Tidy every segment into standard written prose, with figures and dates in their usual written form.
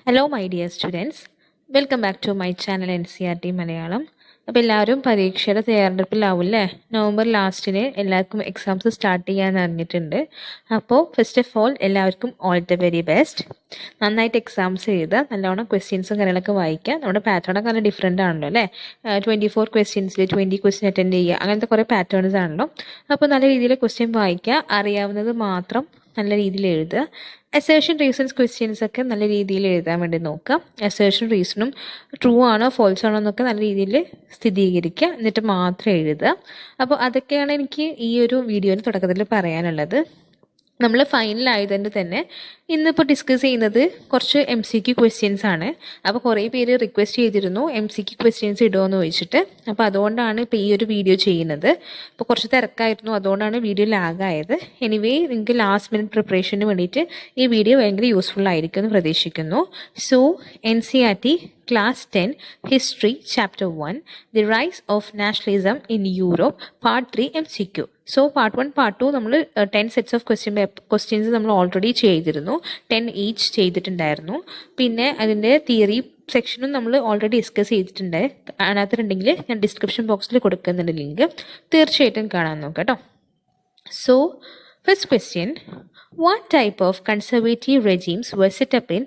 Hello, my dear students. Welcome back to my channel NCRT Malayalam. അപ്പോൾ എല്ലാവരും പരീക്ഷയുടെ തയ്യാറെടുപ്പിലാവില്ലേ? November ലാസ്റ്റിന് എല്ലാവർക്കും എക്സാംസ് സ്റ്റാർട്ട് ചെയ്യാൻ അറിഞ്ഞിട്ടുണ്ട്. അപ്പോൾ ഫസ്റ്റ് ഓഫ് ഓൾ എല്ലാവർക്കും ഓൾ ദ വെരി ബെസ്റ്റ്. നന്നായിട്ട് എക്സാംസ് എഴുതുക, നല്ലോണം ക്വസ്റ്റ്യൻസും കാര്യങ്ങളൊക്കെ വായിക്കുക. നമ്മുടെ പാറ്റേണൊക്കെ നല്ല ഡിഫറെൻ്റ് ആണല്ലോ അല്ലേ? 24 ക്വസ്റ്റ്യൻസിൽ 20 ക്വസ്റ്റ്യൻ അറ്റൻഡ് ചെയ്യുക, അങ്ങനത്തെ കുറേ പാറ്റേൺസ് ആണല്ലോ. അപ്പോൾ നല്ല രീതിയിൽ ക്വസ്റ്റ്യൻ വായിക്കുക, അറിയാവുന്നത് മാത്രം നല്ല രീതിയിൽ എഴുതുക. അസേർഷൻ റീസൺസ് ക്വസ്റ്റ്യൻസ് ഒക്കെ നല്ല രീതിയിൽ എഴുതാൻ വേണ്ടി നോക്കുക. അസേർഷൻ റീസണും ട്രൂ ആണോ ഫോൾസ് ആണോ എന്നൊക്കെ നല്ല രീതിയിൽ സ്ഥിരീകരിക്കുക, എന്നിട്ട് മാത്രം എഴുതുക. അപ്പോൾ അതൊക്കെയാണ് എനിക്ക് ഈ ഒരു വീഡിയോയിൽ തുടക്കത്തിൽ പറയാനുള്ളത്. നമ്മൾ ഫൈനലായതുകൊണ്ട് തന്നെ ഇന്നിപ്പോൾ ഡിസ്കസ് ചെയ്യുന്നത് കുറച്ച് MCQ ക്വസ്റ്റ്യൻസ് ആണ്. അപ്പോൾ കുറേ പേര് റിക്വസ്റ്റ് ചെയ്തിരുന്നു MCQ ക്വസ്റ്റ്യൻസ് ഇടുമോയെന്ന് ചോദിച്ചിട്ട്. അപ്പോൾ അതുകൊണ്ടാണ് ഇപ്പോൾ ഈ ഒരു വീഡിയോ ചെയ്യുന്നത്. അപ്പോൾ കുറച്ച് തിരക്കായിരുന്നു, അതുകൊണ്ടാണ് വീഡിയോ ലാഗായത്. എനിവേ നിങ്ങൾക്ക് ലാസ്റ്റ് മിനിറ്റ് പ്രിപ്പറേഷന് വേണ്ടിയിട്ട് ഈ വീഡിയോ ഭയങ്കര യൂസ്ഫുൾ ആയിരിക്കും എന്ന് പ്രതീക്ഷിക്കുന്നു. So NCERT Class 10 History Chapter 1 The Rise of Nationalism in Europe Part 3 MCQ. So part 1 part 2 നമ്മൾ 10 സെറ്റ്സ് ഓഫ് ക്വസ്റ്റ്യൻസ് നമ്മൾ ഓൾറെഡി ചെയ്തിരുന്നു. 10 ഈച്ച് ചെയ്തിട്ടുണ്ടായിരുന്നു. പിന്നെ അതിൻ്റെ തിയറി സെക്ഷനും നമ്മൾ ഓൾറെഡി ഡിസ്കസ് ചെയ്തിട്ടുണ്ട്. അതിനകത്തുണ്ടെങ്കിൽ ഞാൻ ഡിസ്ക്രിപ്ഷൻ ബോക്സിൽ കൊടുക്കുന്നുണ്ട് ലിങ്ക്, തീർച്ചയായിട്ടും കാണാൻ നോക്കാം കേട്ടോ. So first question, what type of conservative regimes were set up in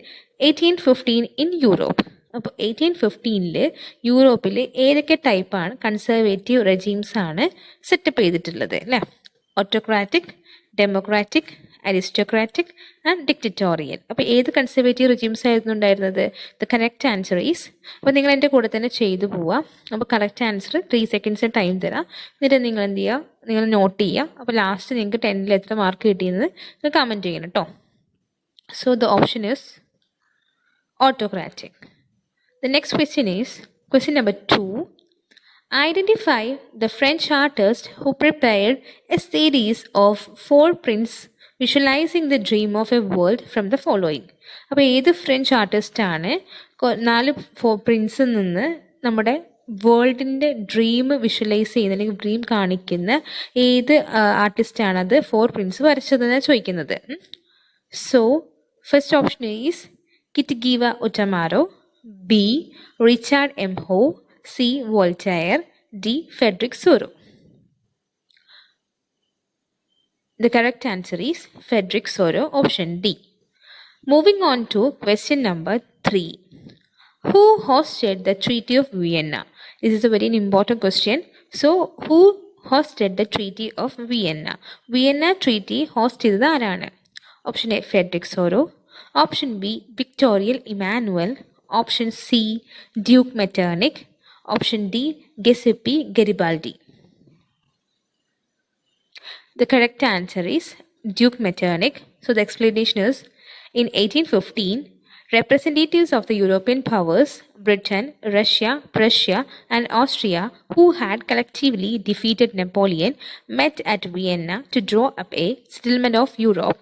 1815 in Europe? അപ്പോൾ 1815 യൂറോപ്പിൽ ഏതൊക്കെ ടൈപ്പാണ് കൺസർവേറ്റീവ് റെജീംസ് ആണ് സെറ്റപ്പ് ചെയ്തിട്ടുള്ളത് അല്ലേ? Autocratic, democratic, aristocratic and dictatorial. അപ്പോൾ ഏത് കൺസർവേറ്റീവ് റെജീംസ് ആയിരുന്നു ഉണ്ടായിരുന്നത്? ദ കറക്റ്റ് ആൻസർ ഈസ്, അപ്പോൾ നിങ്ങൾ എൻ്റെ കൂടെ തന്നെ ചെയ്തു പോവുക. അപ്പോൾ കറക്റ്റ് ആൻസർ 3 സെക്കൻഡ്സ് ടൈം തരാം, എന്നിട്ട് നിങ്ങൾ എന്ത് ചെയ്യുക, നിങ്ങൾ നോട്ട് ചെയ്യുക. അപ്പോൾ ലാസ്റ്റ് നിങ്ങൾക്ക് 10ൽ എത്ര മാർക്ക് കിട്ടിയെന്ന് നിങ്ങൾ കമൻറ്റ് ചെയ്യണം കേട്ടോ. So the option is autocratic. The next question is question number 2. Identify the French artist who prepared a series of 4 prints visualizing the dream of a world from the following. അപ്പോൾ ഏത് French ആർട്ടിസ്റ്റാണ് 4 പ്രിൻസിൽ നിന്ന് നമ്മുടെ വേൾഡിൻ്റെ dream visualise ചെയ്യുന്ന അല്ലെങ്കിൽ dream കാണിക്കുന്ന ഏത് ആർട്ടിസ്റ്റാണ് അത് 4 പ്രിൻസ് വരച്ചതെന്നാണ് ചോദിക്കുന്നത്. So first option is Kitgiva Utamaro, B. Richard M. Howe, C. Voltaire, D. Frederick Soro. The correct answer is Frederick Soro, option D. Moving on to question number 3. Who hosted the Treaty of Vienna? This is a very important question. So, who hosted the Treaty of Vienna? Vienna Treaty host ചെയ്തത് ആരാണ്? Option A Frederick Soro, option B Victor Emmanuel, option C duke Metternich, option D Giuseppe Garibaldi. The correct answer is Duke Metternich. So the explanation is, in 1815, representatives of the European powers, Britain, Russia, Prussia, and Austria, who had collectively defeated Napoleon, met at Vienna to draw up a settlement of Europe.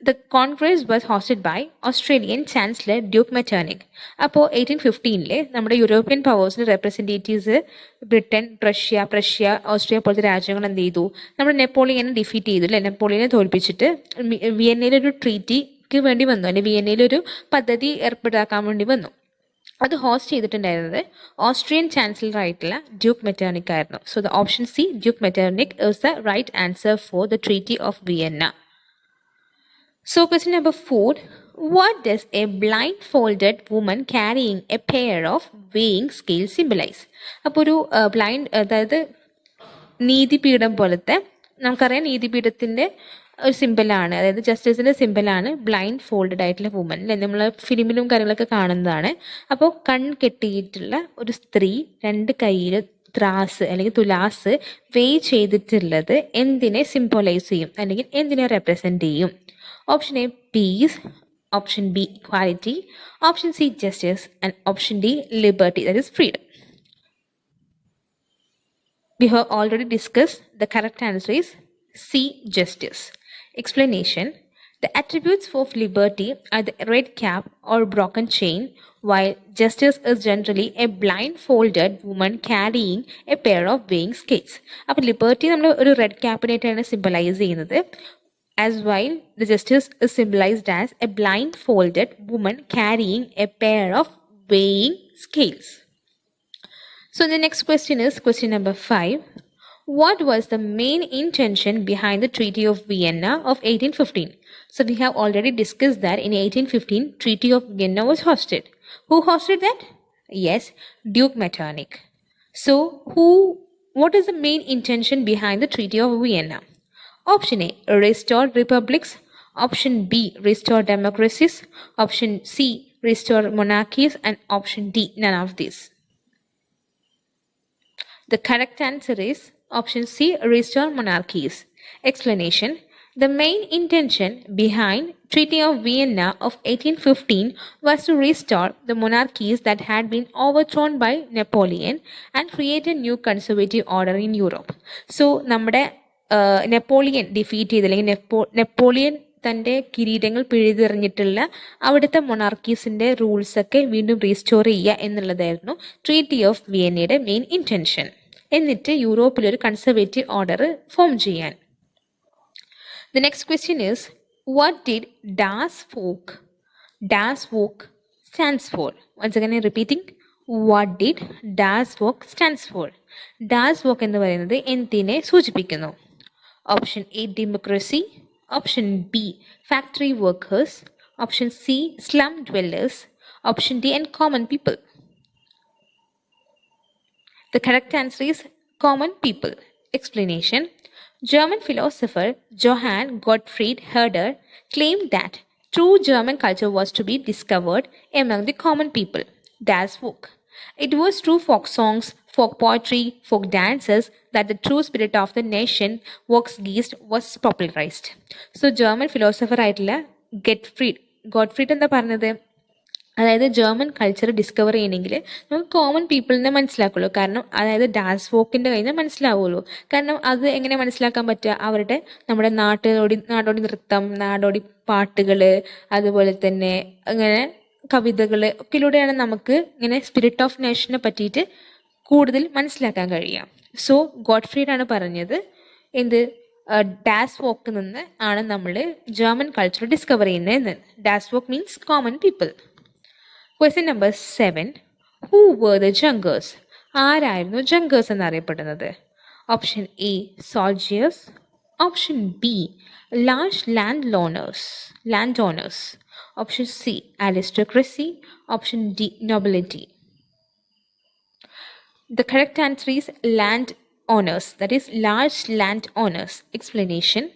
The Congress was hosted by Australian Chancellor Duke Metternich. അപ്പോൾ 1815 നമ്മുടെ European പവേഴ്സിൻ്റെ representatives Britain, Prussia, Austria പോലത്തെ രാജ്യങ്ങൾ എന്ത് ചെയ്തു? നമ്മുടെ നെപ്പോളിയനെ defeat ചെയ്തു അല്ലേ? നെപ്പോളിയനെ തോൽപ്പിച്ചിട്ട് വിയന്നയിലൊരു ട്രീറ്റിക്ക് വേണ്ടി വന്നു, അല്ലെങ്കിൽ വിയന്നയിലൊരു പദ്ധതി ഏർപ്പെടാക്കാൻ വേണ്ടി വന്നു. അത് ഹോസ്റ്റ് ചെയ്തിട്ടുണ്ടായിരുന്നത് ഓസ്ട്രിയൻ ചാൻസലർ ആയിട്ടുള്ള ഡ്യൂക്ക് മെറ്റർണിക് ആയിരുന്നു. So the option C duke Metternich is the right answer for the treaty of Vienna. So question number 4. What does a blindfolded woman carrying a pair of weighing scales symbolize? അപ്പോൾ ഒരു blind, അതായത് നീതിപീഠം പോലത്തെ, നമുക്കറിയാം നീതിപീഠത്തിൻ്റെ ഒരു സിമ്പിളാണ്, അതായത് ജസ്റ്റിസിൻ്റെ സിമ്പിളാണ് blind folded ആയിട്ടുള്ള വുമൻ അല്ലേ? നമ്മൾ ഫിലിമിലും കാര്യങ്ങളൊക്കെ കാണുന്നതാണ്. അപ്പോൾ കെട്ടിയിട്ടുള്ള ഒരു സ്ത്രീ 2 കയ്യിൽ ത്രാസ് അല്ലെങ്കിൽ തുലാസ് വേ ചെയ്തിട്ടുള്ളത് എന്തിനെ സിംബലൈസ് ചെയ്യും അല്ലെങ്കിൽ എന്തിനെ റെപ്രസെൻറ്റ് ചെയ്യും? Option A peace, option B equality, option C justice, and option D liberty, that is freedom. We have already discussed. The correct answer is C justice. Explanation: the attributes of liberty are the red cap or broken chain, while justice is generally a blindfolded woman carrying a pair of weighing scales. അപ്പോൾ liberty നമ്മൾ ഒരു red ക്യാപ്പിനായിട്ടാണ് symbolise ചെയ്യുന്നത്. as while the justice is symbolized as a blindfolded woman carrying a pair of weighing scales. So the next question is question number 5. What was the main intention behind the Treaty of Vienna of 1815? So we have already discussed that in 1815 Treaty of Vienna was hosted. Who hosted that? Yes, Duke Metternich. So what is the main intention behind the Treaty of Vienna? Option A, restore republics. Option B, restore democracies. Option C, restore monarchies. And option D, none of these. The correct answer is option C, restore monarchies. Explanation. The main intention behind Treaty of Vienna of 1815 was to restore the monarchies that had been overthrown by Napoleon and create a new conservative order in Europe. So നമ്മുടെ Napoleon defeat ചെയ്ത് അല്ലെങ്കിൽ Napoleon തൻ്റെ കിരീടങ്ങൾ പിഴുതെറിഞ്ഞിട്ടുള്ള അവിടുത്തെ മൊണാർക്കീസിൻ്റെ റൂൾസൊക്കെ വീണ്ടും restore ചെയ്യുക എന്നുള്ളതായിരുന്നു treaty of വിയന്നയുടെ main intention. എന്നിട്ട് യൂറോപ്പിലൊരു കൺസർവേറ്റീവ് ഓർഡർ ഫോം ചെയ്യാൻ. The next question is, what did Das Volk stands for? Once again repeating, what did Das Volk stands for? Das Volk എന്ന് പറയുന്നത് എന്തിനെ സൂചിപ്പിക്കുന്നു? Option A, democracy. Option B, factory workers. Option C, slum dwellers. Option D, and common people. The correct answer is common people. Explanation. German philosopher Johann Gottfried Herder claimed that true German culture was to be discovered among the common people. Das Volk. It was through folk songs, folk poetry, folk dances that the true spirit of the nation Volksgeist was popularized. So German philosopher ആയിട്ടുള്ള ഗോഡ്ഫ്രീഡ് എന്താ പറഞ്ഞത്? അതായത് German culture discover ചെയ്യണമെങ്കിൽ നമുക്ക് common പീപ്പിളിനെ മനസ്സിലാക്കുള്ളൂ. കാരണം അതായത് dance വോക്കിൻ്റെ കഴിഞ്ഞാൽ മനസ്സിലാവുള്ളൂ. കാരണം അത് എങ്ങനെ മനസ്സിലാക്കാൻ പറ്റുക? അവരുടെ നമ്മുടെ നാടോടി നൃത്തം, നാടോടി പാട്ടുകൾ, അതുപോലെ തന്നെ അങ്ങനെ കവിതകൾ ഒക്കെയിലൂടെയാണ് നമുക്ക് ഇങ്ങനെ സ്പിരിറ്റ് ഓഫ് നേഷനെ പറ്റിയിട്ട് കൂടുതൽ മനസ്സിലാക്കാൻ കഴിയുക. സോ ഗോഡ്ഫ്രീഡാണ് പറഞ്ഞത് എന്ത് ഡാസ് വോക്കിൽ നിന്ന് ആണ് നമ്മൾ ജർമ്മൻ കൾച്ചർ ഡിസ്കവർ ചെയ്യുന്നത്. Das Volk means common people. Question number 7. Who were the Junkers? ആരായിരുന്നു ജങ്കേഴ്സ് എന്നറിയപ്പെടുന്നത്? Option A, soldiers. Option B, large land owners. Option C, aristocracy. Option D, nobility. The correct answer is land owners, that is large land owners. Explanation.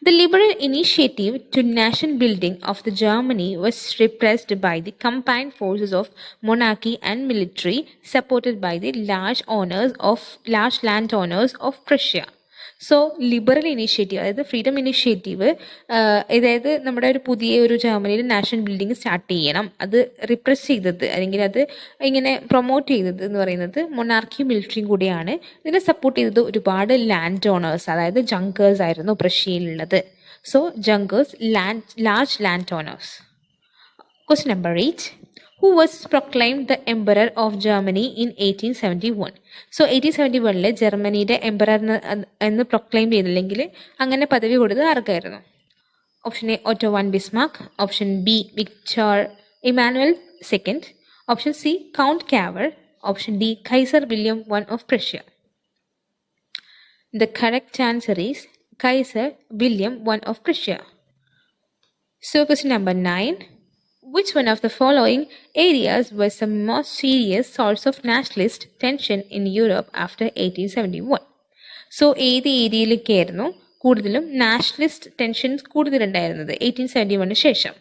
The liberal initiative to nation building of the Germany was repressed by the combined forces of monarchy and military, supported by the large landowners of Prussia. So liberal initiative, അതായത് freedom initiative, അതായത് നമ്മുടെ ഒരു പുതിയ ഒരു ജർമ്മനിയിൽ national building start ചെയ്യണം, അത് repress ചെയ്തത് അല്ലെങ്കിൽ അത് ഇങ്ങനെ പ്രൊമോട്ട് ചെയ്തത് എന്ന് പറയുന്നത് മൊണാർക്കിയും മിലിറ്ററിയും കൂടിയാണ്. ഇതിനെ സപ്പോർട്ട് ചെയ്തത് ഒരുപാട് ലാൻഡ് ഓണേഴ്സ്, അതായത് ജങ്കേഴ്സ് ആയിരുന്നു പ്രഷ്യയിലുള്ളത്. So Junkers, large land owners. Question number 8. Who was proclaimed the Emperor of Germany in 1871? So 1871 ജർമ്മനിയുടെ എംപറർ എന്ന് പ്രൊക്ലെയിം ചെയ്തില്ലെങ്കിൽ അങ്ങനെ പദവി കൊടുത്തത് ആർക്കായിരുന്നു? Option A, Otto von Bismarck. Option B, Victor Emmanuel second. Option C, count Cavour. Option D, Kaiser William I of Prussia. The correct answer is Kaiser William I of Prussia. So question number 9. Which one of the following areas was the most serious source of nationalist tension in Europe after 1871? So ഏത് ഏരിയയിലേക്കായിരുന്നു കൂടുതലും nationalist tensions കൂടുതലുണ്ടായിരുന്നത് 1871 ശേഷം?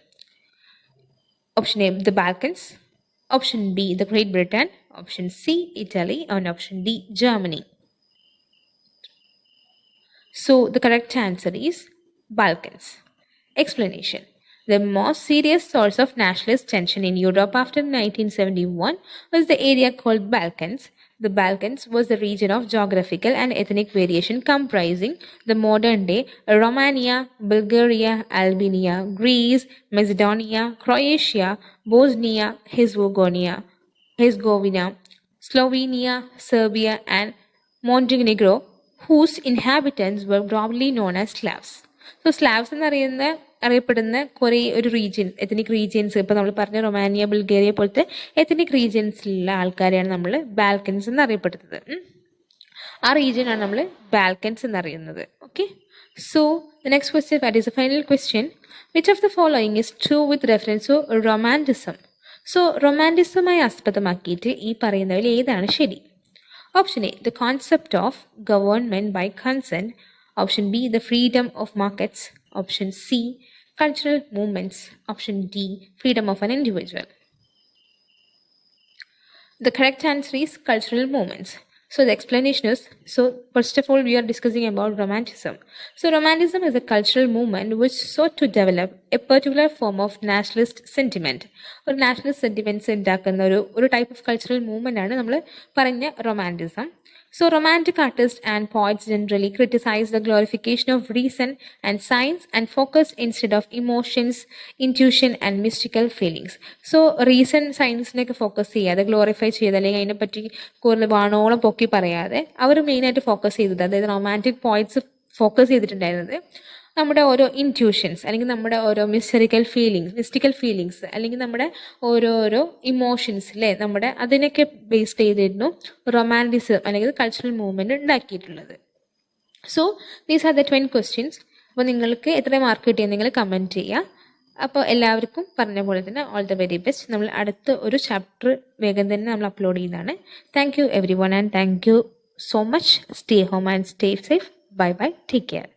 Option A, the Balkans. Option B, the great Britain. Option C, Italy. And option D, Germany. So the correct answer is Balkans. Explanation. The most serious source of nationalist tension in Europe after 1871 was the area called Balkans. The Balkans was the region of geographical and ethnic variation comprising the modern-day Romania, Bulgaria, Albania, Greece, Macedonia, Croatia, Bosnia, Herzegovina, Slovenia, Serbia, and Montenegro, whose inhabitants were broadly known as Slavs. So Slavs അറിയപ്പെടുന്ന കുറേ ഒരു ethnic regions, ഇപ്പോൾ നമ്മൾ പറഞ്ഞ Romania, Bulgaria പോലത്തെ ethnic റീജിയൻസിലുള്ള ആൾക്കാരെയാണ് നമ്മൾ ബാൽക്കൻസ് എന്നറിയപ്പെടുന്നത്. ആ റീജിയനാണ് നമ്മൾ ബാൽക്കൻസ് എന്നറിയുന്നത്. Okay, so the next question, that is the final question. Which of the following is true with reference to romanticism? So റൊമാൻറ്റിസമായി ആസ്പദമാക്കിയിട്ട് ഈ പറയുന്നതിൽ ഏതാണ് ശരി? Option A, the concept of government by consent. Option B, the freedom of markets. Option C, cultural movements. Option D, freedom of an individual. The correct answer is cultural movements. So the explanation is, so first of all we are discussing about romanticism. So romanticism is a cultural movement which sought to develop a particular form of nationalist sentiment. ഒരു nationalist sentiments ഉണ്ടാക്കുന്ന ഒരു type of cultural movement ആണ് നമ്മൾ പറഞ്ഞ romanticism. So romantic artists and poets generally criticize the glorification of reason and science and focus instead of emotions, intuition and mystical feelings. So reason, science നെയൊക്കെ focus ചെയ്യാതെ, glorify ചെയ്ത് അല്ലെങ്കിൽ അതിനെപ്പറ്റി കൂടുതൽ വാണോളം പൊക്കി പറയാതെ അവർ മെയിനായിട്ട് ഫോക്കസ് ചെയ്തത്, അതായത് റൊമാൻറ്റിക് പോയിറ്റ്സ് ഫോക്കസ് ചെയ്തിട്ടുണ്ടായിരുന്നത് നമ്മുടെ ഓരോ ഇൻറ്റ്യൂഷൻസ് അല്ലെങ്കിൽ നമ്മുടെ ഓരോ മിസ്റ്ററിക്കൽ ഫീലിങ്സ് അല്ലെങ്കിൽ നമ്മുടെ ഓരോരോ ഇമോഷൻസ് അല്ലേ, നമ്മുടെ അതിനൊക്കെ ബേസ് ചെയ്തിരുന്നു റൊമാൻറ്റിസം അല്ലെങ്കിൽ കൾച്ചറൽ മൂവ്മെൻറ്റ് ഉണ്ടാക്കിയിട്ടുള്ളത്. So these are the 20 questions. അപ്പോൾ നിങ്ങൾക്ക് എത്ര മാർക്ക് കിട്ടിയെന്ന് നിങ്ങൾ കമൻറ്റ് ചെയ്യുക. അപ്പോൾ എല്ലാവർക്കും പറഞ്ഞ പോലെ തന്നെ ഓൾ ദ വെരി ബെസ്റ്റ്. നമ്മൾ അടുത്ത ഒരു ചാപ്റ്റർ വേഗം തന്നെ നമ്മൾ അപ്ലോഡ് ചെയ്യുന്നതാണ്. Thank you every one and thank you so much. Stay home and stay safe. Bye bye. Take care.